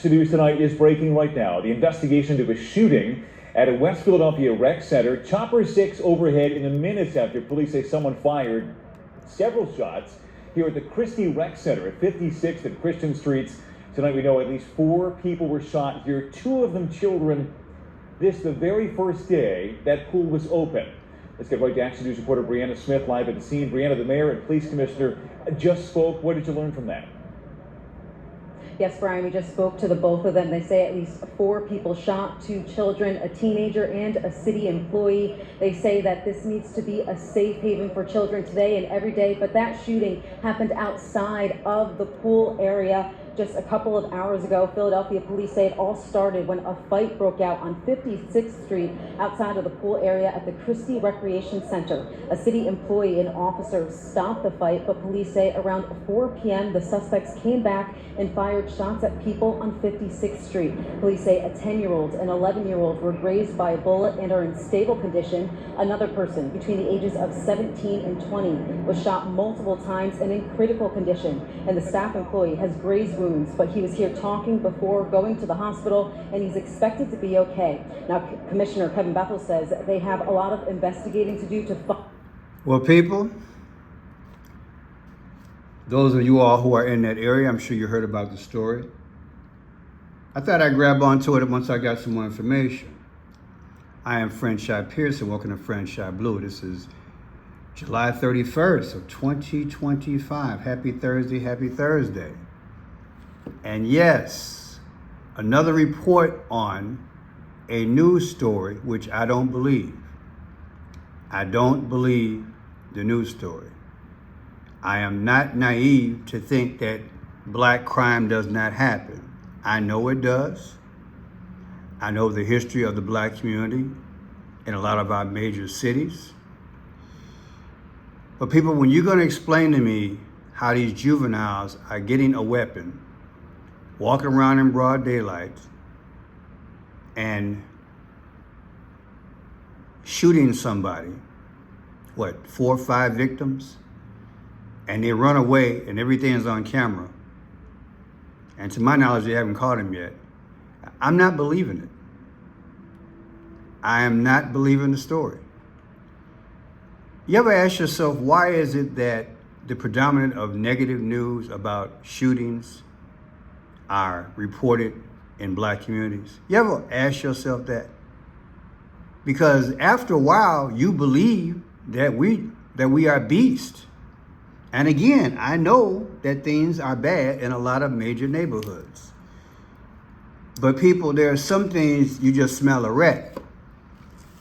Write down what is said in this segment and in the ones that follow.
The news tonight is breaking right now. The investigation into a shooting at a West Philadelphia rec center. Chopper 6 overhead in the minutes after police say someone fired several shots here at the Christie Rec Center at 56th and Christian Streets. Tonight we know at least 4 people were shot here, 2 of them children. This the very first day that pool was open. Let's get right to Action News reporter Brianna Smith live at the scene. Brianna, the mayor and police commissioner just spoke. What did you learn from that? Yes, Brian, we just spoke to the both of them. They say at least 4 people shot, 2 children, a teenager, and a city employee. They say that this needs to be a safe haven for children today and every day, but that shooting happened outside of the pool area just a couple of hours ago. Philadelphia police say it all started when a fight broke out on 56th Street outside of the pool area at the Christie Recreation Center. A city employee and officers stopped the fight, but police say around 4 p.m. the suspects came back and fired shots at people on 56th Street. Police say a 10-year-old and 11-year-old were grazed by a bullet and are in stable condition. Another person between the ages of 17 and 20 was shot multiple times and in critical condition, and the staff employee has grazed wounds, but he was here talking before going to the hospital, and he's expected to be okay. Now, Commissioner Kevin Bethel says they have a lot of investigating to do to find. Well, people, those of you all who are in that area, I'm sure you heard about the story. I thought I'd grab onto it once I got some more information. I am Franchise Pearson, welcome to Franchise Blue. This is July 31st of 2025. Happy Thursday, happy Thursday. And yes, another report on a news story, which I don't believe. I don't believe the news story. I am not naive to think that black crime does not happen. I know it does. I know the history of the black community in a lot of our major cities. But people, when you're going to explain to me how these juveniles are getting a weapon, walking around in broad daylight, and shooting somebody, 4 or 5 victims, and they run away and everything's on camera, and to my knowledge, they haven't caught him yet, I'm not believing it. I am not believing the story. You ever ask yourself, why is it that the predominant of negative news about shootings are reported in black communities? You ever ask yourself that? Because after a while, you believe that we are beasts. And again, I know that things are bad in a lot of major neighborhoods. But people, there are some things you just smell a rat.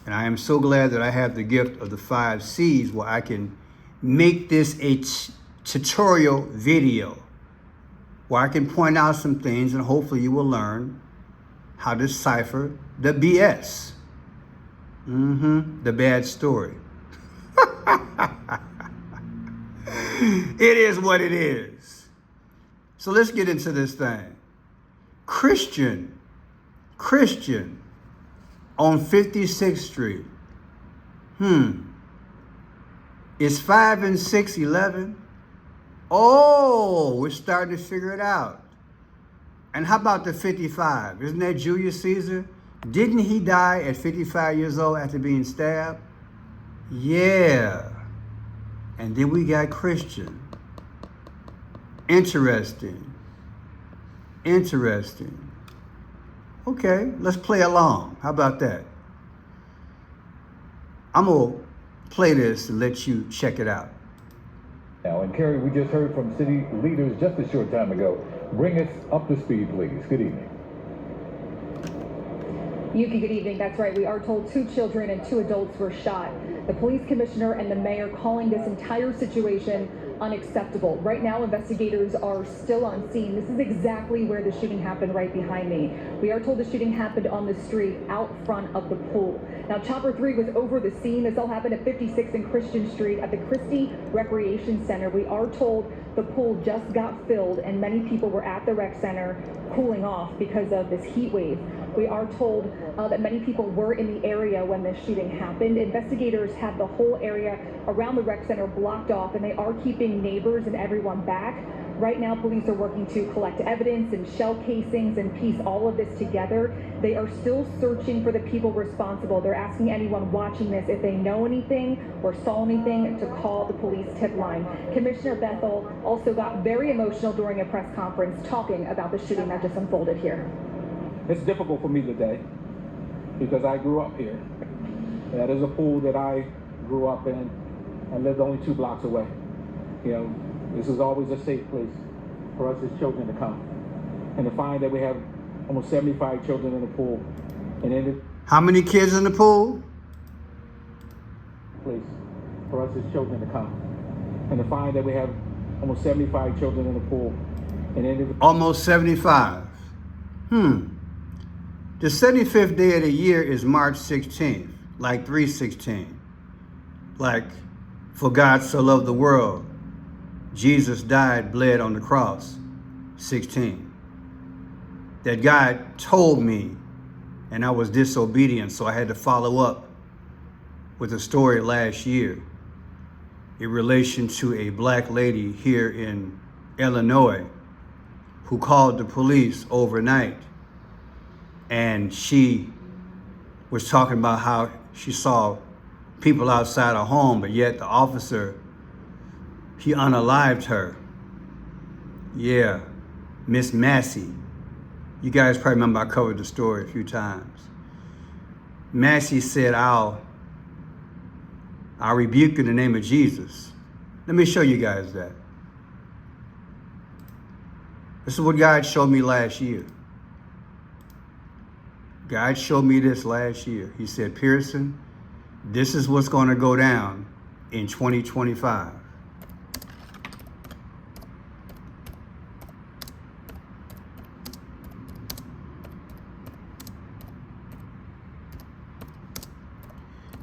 And I am so glad that I have the gift of the 5 C's where I can make this a tutorial video, where I can point out some things and hopefully you will learn how to decipher the BS. The bad story. It is what it is. So let's get into this thing. Christian on 56th Street. Is 5 and 6 11? Oh, we're starting to figure it out. And how about the 55? Isn't that Julius Caesar? Didn't he die at 55 years old after being stabbed? Yeah. And then we got Christian. Interesting. Okay, let's play along. How about that? I'm going to play this and let you check it out. Now, and Kerry, we just heard from city leaders just a short time ago. Bring us up to speed, please. Good evening. Yuki, good evening. That's right. We are told 2 children and 2 adults were shot. The police commissioner and the mayor calling this entire situation unacceptable. Right now, investigators are still on scene. This is exactly where the shooting happened, right behind me. We are told the shooting happened on the street out front of the pool. Now, Chopper 3 was over the scene. This all happened at 56th and Christian Street at the Christie Recreation Center. We are told the pool just got filled and many people were at the rec center cooling off because of this heat wave. We are told that many people were in the area when this shooting happened. Investigators have the whole area around the rec center blocked off, and they are keeping neighbors and everyone back. Right now, police are working to collect evidence and shell casings and piece all of this together. They are still searching for the people responsible. They're asking anyone watching this if they know anything or saw anything to call the police tip line. Commissioner Bethel also got very emotional during a press conference talking about the shooting that just unfolded here. It's difficult for me today because I grew up here. That is a pool that I grew up in and lived only 2 blocks away. You know, this is always a safe place for us as children to come. And to find that we have almost 75 children in the pool and in the How many kids in the pool? place for us as children to come. And to find that we have almost 75 children in the pool and in the Almost 75. The 75th day of the year is March 16th, like 316. Like, for God so loved the world, Jesus died, bled on the cross, 16. That God told me, and I was disobedient, so I had to follow up with a story last year in relation to a black lady here in Illinois who called the police overnight. And she was talking about how she saw people outside her home, but yet the officer, he unalived her. Yeah, Miss Massey. You guys probably remember I covered the story a few times. Massey said, I'll rebuke you in the name of Jesus. Let me show you guys that. This is what God showed me last year. God showed me this last year. He said, Pearson, this is what's going to go down in 2025.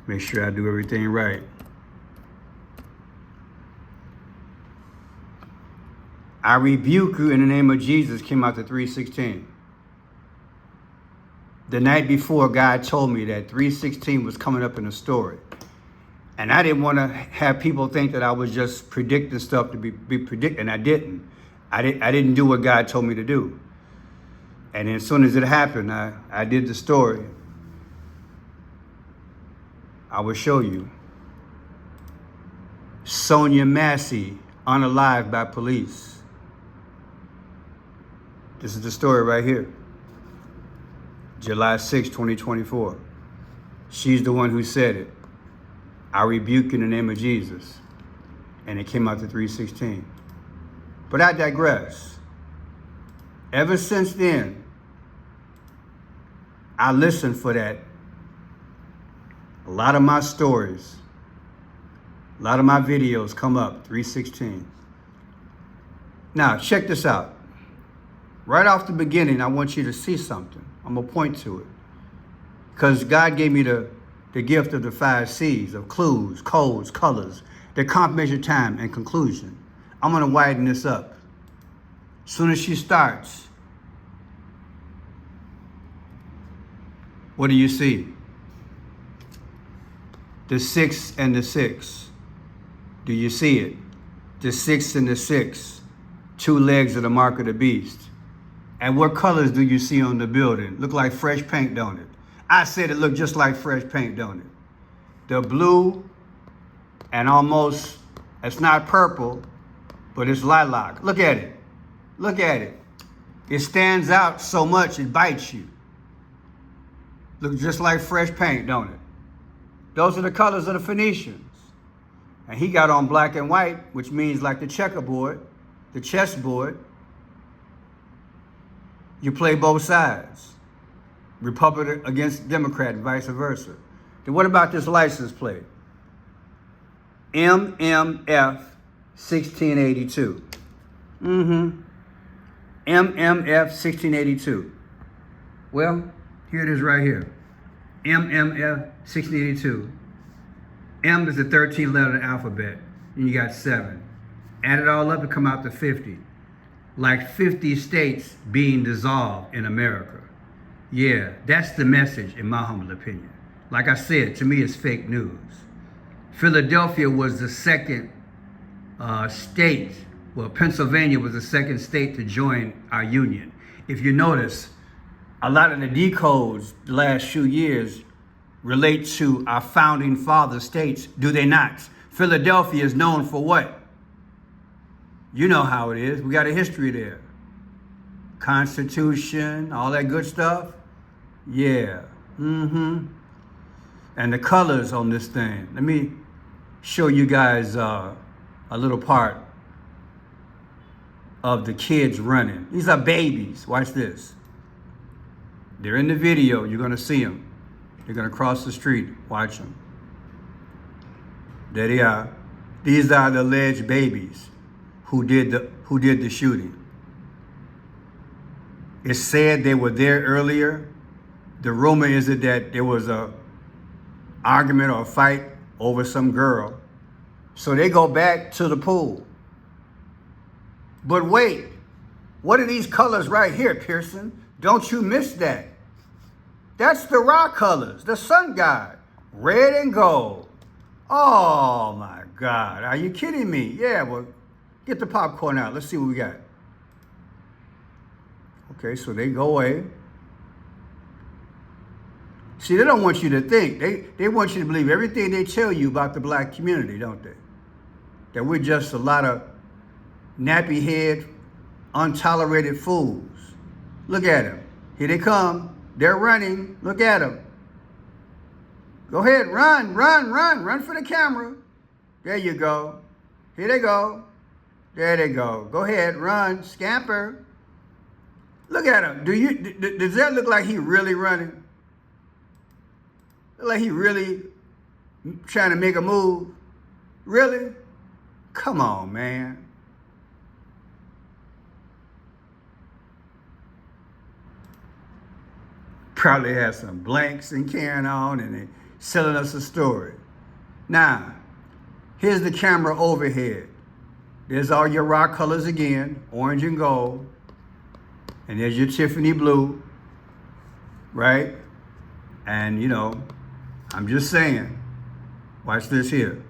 Make sure I do everything right. I rebuke you in the name of Jesus came out to 3:16. The night before, God told me that 3:16 was coming up in the story. And I didn't want to have people think that I was just predicting stuff to be predicted, and I didn't. I didn't do what God told me to do. And as soon as it happened, I did the story. I will show you. Sonia Massey, unalived by police. This is the story right here. July 6, 2024. She's the one who said it. I rebuke you in the name of Jesus. And it came out to 3:16. But I digress. Ever since then, I listened for that. A lot of my stories, a lot of my videos come up 3:16. Now, check this out. Right off the beginning, I want you to see something. I'm going to point to it. Because God gave me the gift of the 5 C's, of clues, codes, colors, the confirmation, time, and conclusion. I'm going to widen this up. As soon as she starts, what do you see? The 6 and the 6. Do you see it? The 6 and the 6. 2 legs of the mark of the beast. And what colors do you see on the building? Look like fresh paint, don't it? I said it looked just like fresh paint, don't it? The blue and almost, it's not purple, but it's lilac. Look at it. Look at it. It stands out so much it bites you. Looks just like fresh paint, don't it? Those are the colors of the Phoenicians. And he got on black and white, which means like the checkerboard, the chessboard. You play both sides. Republican against Democrat and vice versa. Then what about this license plate? MMF 1682. MMF 1682. Well, here it is right here. MMF 1682. M is the 13th letter of the alphabet. And you got 7. Add it all up to come out to 50. Like 50 states being dissolved in America. Yeah, that's the message in my humble opinion. Like I said, to me it's fake news. Philadelphia was the second state Well, Pennsylvania was the second state to join our union. If you notice, a lot of the decodes the last few years relate to our founding father states, do they not? Philadelphia is known for what? You know how it is. We got a history there. Constitution, all that good stuff. Yeah. And the colors on this thing. Let me show you guys a little part of the kids running. These are babies. Watch this. They're in the video. You're going to see them. They're going to cross the street. Watch them. There they are. These are the alleged babies who did the shooting. It's said they were there earlier. The rumor is that there was a argument or a fight over some girl. So they go back to the pool. But wait, what are these colors right here, Pearson? Don't you miss that. That's the rock colors, the sun god, red and gold. Oh my God, are you kidding me? Yeah, well, get the popcorn out. Let's see what we got. Okay, so they go away. See, they don't want you to think. They want you to believe everything they tell you about the black community, don't they? That we're just a lot of nappy-head, untolerated fools. Look at them. Here they come. They're running. Look at them. Go ahead, run, run, run. Run for the camera. There you go. Here they go. There they go. Go ahead, run, scamper. Look at him. Does that look like he really running? Look like he really trying to make a move? Really? Come on, man. Probably has some blanks and carrying on, and they selling us a story. Now, here's the camera overhead. There's all your rock colors again, orange and gold. And there's your Tiffany blue, right? And you know, I'm just saying, watch this here.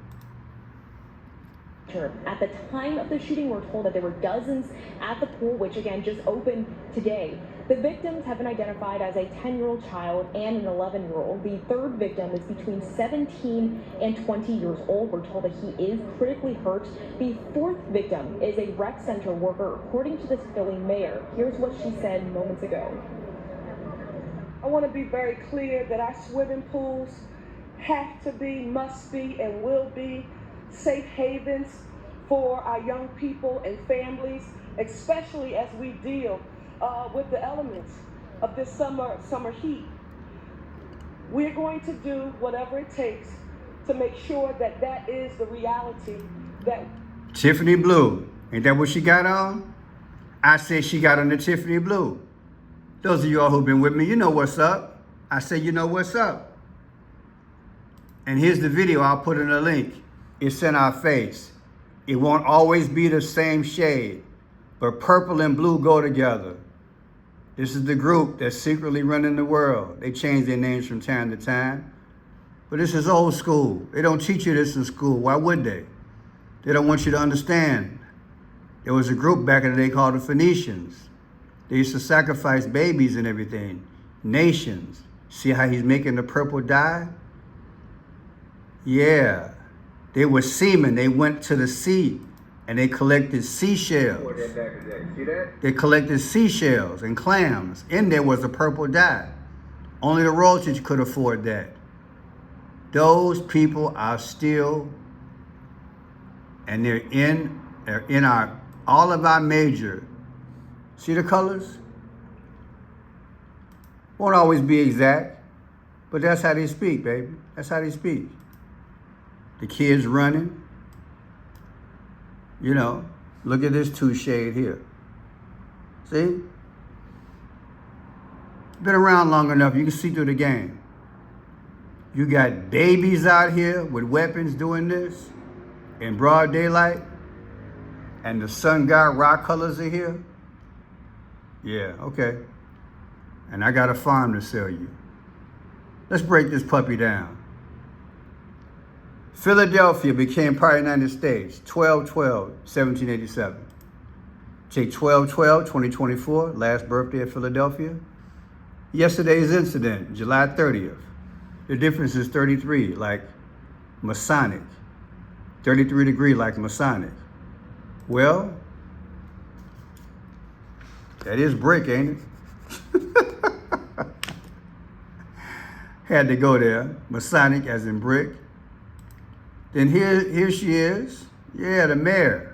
At the time of the shooting, we're told that there were dozens at the pool, which again just opened today. The victims have been identified as a 10-year-old child and an 11-year-old. The third victim is between 17 and 20 years old. We're told that he is critically hurt. The fourth victim is a rec center worker, according to the Philly mayor. Here's what she said moments ago. I want to be very clear that our swimming pools have to be, must be, and will be safe havens for our young people and families, especially as we deal with the elements of this summer heat. We're going to do whatever it takes to make sure that that is the reality that... Tiffany blue. Ain't that what she got on? I said she got on the Tiffany blue. Those of y'all who've been with me, you know what's up. I say you know what's up. And here's the video. I'll put in a link. It's in our face. It won't always be the same shade, but purple and blue go together. This is the group that's secretly running the world. They change their names from time to time, but this is old school. They don't teach you this in school. Why would they? They don't want you to understand. There was a group back in the day called the Phoenicians. They used to sacrifice babies and everything. Nations. See how he's making the purple dye? Yeah. They were seamen. They went to the sea and they collected seashells. They collected seashells and clams. In there was a purple dye. Only the royalties could afford that. Those people are still, and they're in all of our major. See the colors? Won't always be exact, but that's how they speak, baby. That's how they speak. The kids running. You know, look at this two shade here. See? Been around long enough, you can see through the game. You got babies out here with weapons doing this in broad daylight, and the sun god rock colors are here. Yeah, okay. And I got a farm to sell you. Let's break this puppy down. Philadelphia became part of the United States, 12/12/1787. Take 12/12/2024, last birthday of Philadelphia. Yesterday's incident, July 30th. The difference is 33, like Masonic. 33 degree like Masonic. Well, that is brick, ain't it? Had to go there. Masonic as in brick. Then here she is. Yeah, the mayor.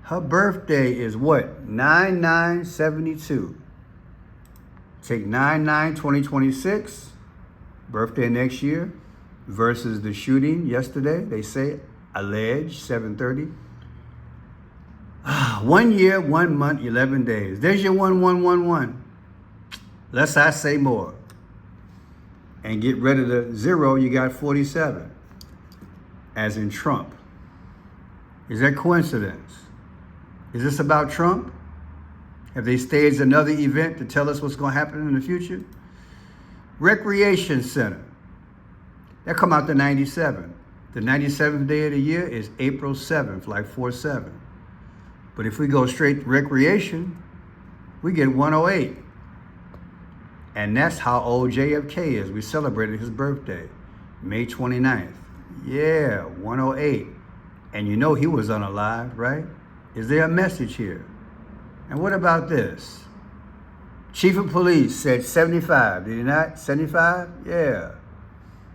Her birthday is what? 9/9/72. Take 9/9/2026, birthday next year, versus the shooting yesterday. They say alleged 7:30. 1 year, 1 month, 11 days. There's your 1111. Less I say more. And get rid of the 0, you got 47. As in Trump. Is that coincidence? Is this about Trump? Have they staged another event to tell us what's going to happen in the future? Recreation Center. That come out to 97. The 97th day of the year is April 7th, like 4/7. But if we go straight to recreation, we get 108. And that's how old JFK is. We celebrated his birthday, May 29th. Yeah, 108. And you know he was unalive, right? Is there a message here? And what about this? Chief of Police said 75, did he not? 75? Yeah.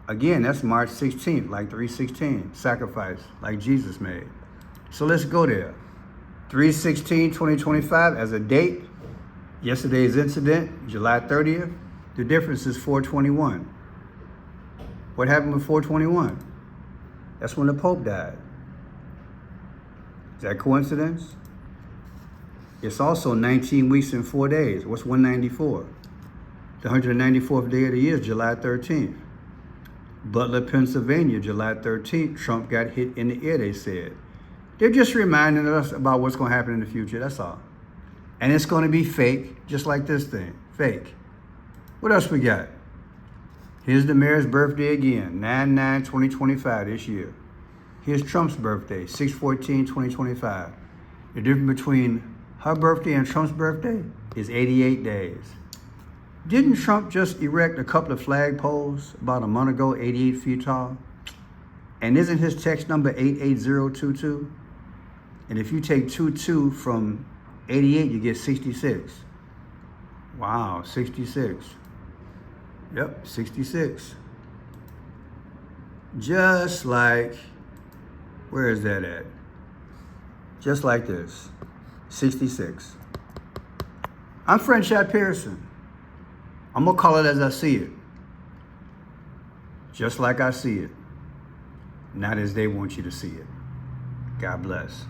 Again, that's March 16th, like 3/16, sacrifice, like Jesus made. So let's go there. 3/16/2025 as a date. Yesterday's incident, July 30th. The difference is 4/21. What happened with 4/21? That's when the Pope died. Is that coincidence? It's also 19 weeks and 4 days. What's 194? The 194th day of the year is July 13th. Butler, Pennsylvania, July 13th. Trump got hit in the ear, they said. They're just reminding us about what's going to happen in the future, that's all. And it's going to be fake, just like this thing, fake. What else we got? Here's the mayor's birthday again, 9/9/2025 this year. Here's Trump's birthday, 6/14/2025. The difference between her birthday and Trump's birthday is 88 days. Didn't Trump just erect a couple of flagpoles about a month ago, 88 feet tall? And isn't his text number 88022? And if you take 22 from 88, you get 66. Wow, 66. Yep, 66. Just like, where is that at? Just like this, 66. I'm Frenchette Pearson. I'm gonna call it as I see it. Just like I see it. Not as they want you to see it. God bless.